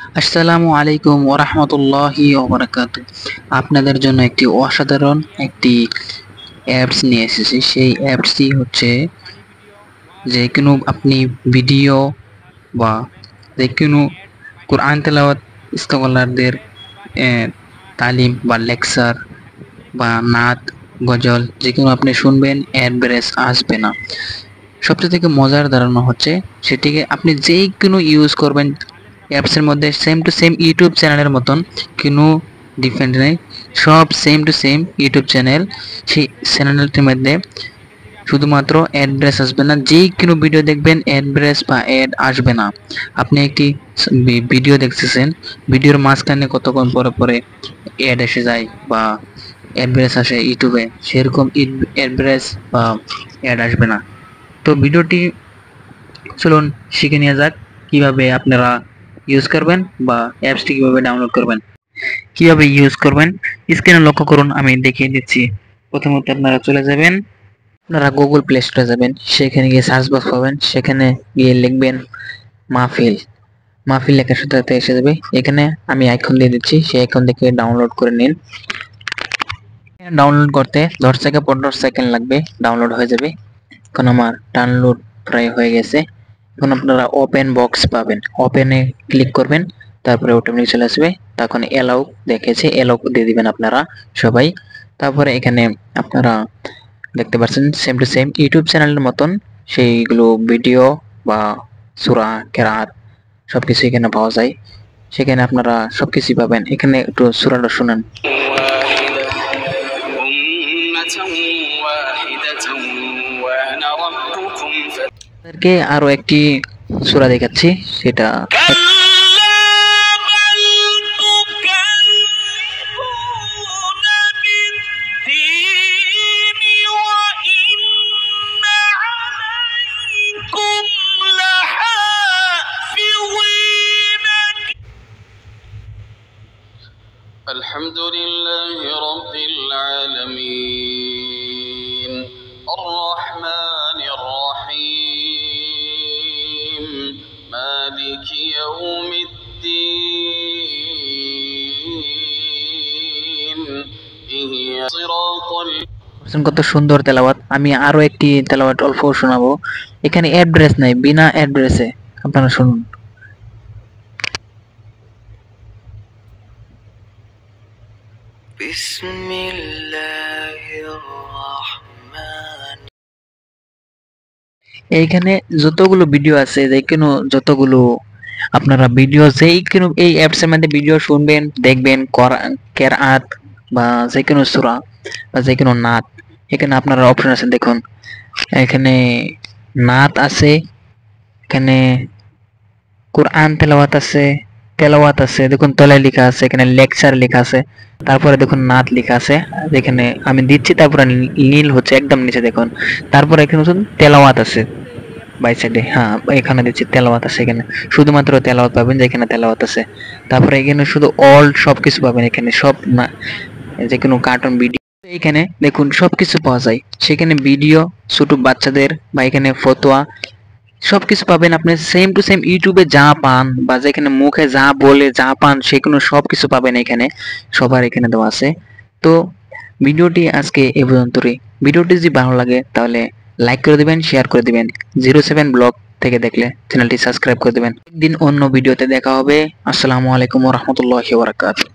আসসালামু আলাইকুম ওয়া রাহমাতুল্লাহি ওয়া বারাকাতুহু। আপনাদের জন্য একটি অসাধারণ একটি অ্যাপস নিয়ে এসেছি। সেই অ্যাপসটি হচ্ছে যে কোনো আপনি ভিডিও বা যে কোনো কোরআন তেলাওয়াত স্কলারদের তালিম বা লেকচার বা নাত গজল যে কোনো আপনি শুনবেন, অ্যাডব্রেস আসবে না। সবচেয়ে থেকে মজার ধারণা হচ্ছে সেটিকে আপনি যেই কোনো ইউজ করবেন অ্যাপসের মধ্যে সেম টু সেম ইউটিউব চ্যানেলের মতন কোনো ডিফারেন্ট নেই, সব same to same YouTube channel. সেই চ্যানেলটির মধ্যে শুধুমাত্র অ্যাডব্রেস আসবে না, যেই কোনো ভিডিও দেখবেন অ্যাডব্রেস বা অ্যাড আসবে না। আপনি একটি ভিডিও দেখতেছেন, ভিডিওর মাঝখানে কতক্ষণ পরে পরে অ্যাড এসে যায় বা অ্যাডব্রেস আসে ইউটিউবে, সেরকম অ্যাডব্রেস বা অ্যাড আসবে না। তো ভিডিওটি চলুন শিখে নেওয়া যাক কিভাবে আপনারা ইউজ করবেন বা অ্যাপসটি কিভাবে ডাউনলোড করবেন, কিভাবে ইউজ করবেন। স্ক্রিনে লক্ষ্য করুন, আমি দেখিয়ে দিচ্ছি। প্রথমত আপনারা চলে যাবেন, আপনারা গুগল প্লে স্টোরে যাবেন, সেখানে গিয়ে সার্চ বক্স পাবেন, সেখানে গিয়ে লিখবেন মাহফিল। মাহফিল লেখার সাথে সাথে এসে যাবে। এখানে আমি আইকন দিয়ে দিচ্ছি, সেই আইকন থেকে ডাউনলোড করে নিন। ডাউনলোড করতে 10 থেকে 15 সেকেন্ড লাগবে, ডাউনলোড হয়ে যাবে। এখন আমার ডাউনলোড প্রায় হয়ে গেছে। এখন আপনারা ওপেন বক্স পাবেন, ওপেনে ক্লিক করবেন, তারপরে অটোমেটিক চলে আসবে। তখন এলাও দেখেছে, এলাও দিয়ে দিবেন আপনারা সবাই। তারপরে এখানে আপনারা দেখতে পাচ্ছেন সেম টু সেম ইউটিউব চ্যানেলের মতন সেইগুলো ভিডিও বা সূরা কেরাত সবকিছু এখানে পাওয়া যায়। সেখানে আপনারা সবকিছু পাবেন। এখানে একটু সূরাটা শুনেন। আপনাদেরকে আরো একটি সূরা দেখাচ্ছি, সেটা الحمد لله رب العالمين الرحمن الرحيم مالك يوم الدين صراط কত সুন্দর তেলাওয়াত। আমি আরো একটি তেলাওয়াত অল্প শোনাবো। এখানে অ্যাড্রেস নাই, বিনা অ্যাড্রেসে আপনারা শুনুন। এইখানে যতগুলো ভিডিও আছে, যে কোনো যতগুলো আপনারা ভিডিও যেই কোনো এই অ্যাপস এর মধ্যে ভিডিও শুনবেন, দেখবেন, কেরাত বা যে কোনো সূরা বা যে কোনো নাত, এখানে আপনারা অপশন আছে দেখুন। এখানে নাত আছে, এখানে কোরআন তেলাওয়াত আছে, দেখুন তলায় লেখা আছে, এখানে লেকচার লেখা আছে, তারপরে দেখুন নাত লেখা আছে। যেখানে আমি দিচ্ছি তারপরে নীল হচ্ছে একদম নিচে দেখুন। তারপরে এখানে তেলাওয়াত আছে বাই সাইডে, হ্যাঁ এখানে দিচ্ছি তেলাওয়াত আছে। এখানে শুধুমাত্র তেলাওয়াত পাবেন, যেখানে তেলাওয়াত আছে। তারপরে এখানে শুধু অল সবকিছু পাবেন, এখানে সব না, যে কোনো কার্টুন ভিডিও এখানে দেখুন সবকিছু পাওয়া যায়। সেখানে ভিডিও, ছোট বাচ্চাদের বা এখানে ফতোয়া সবকিছু পাবেন। আপনি সেম টু সেম ইউটিউবে যা পান বা যেখানে মুখে যা বলে যা পান সেগুলো সবকিছু পাবেন এখানে, সবার এখানে দেওয়া আছে। তো ভিডিওটি আজকে এ পর্যন্তই। ভিডিওটি যদি ভালো লাগে তাহলে লাইক করে দিবেন, শেয়ার করে দিবেন। 07 ব্লগ থেকে দেখলে চ্যানেলটি সাবস্ক্রাইব করে দিবেন। একদিন অন্য ভিডিওতে দেখা হবে। আসসালামু আলাইকুম ওয়া রাহমাতুল্লাহি ওয়া বারাকাতুহু।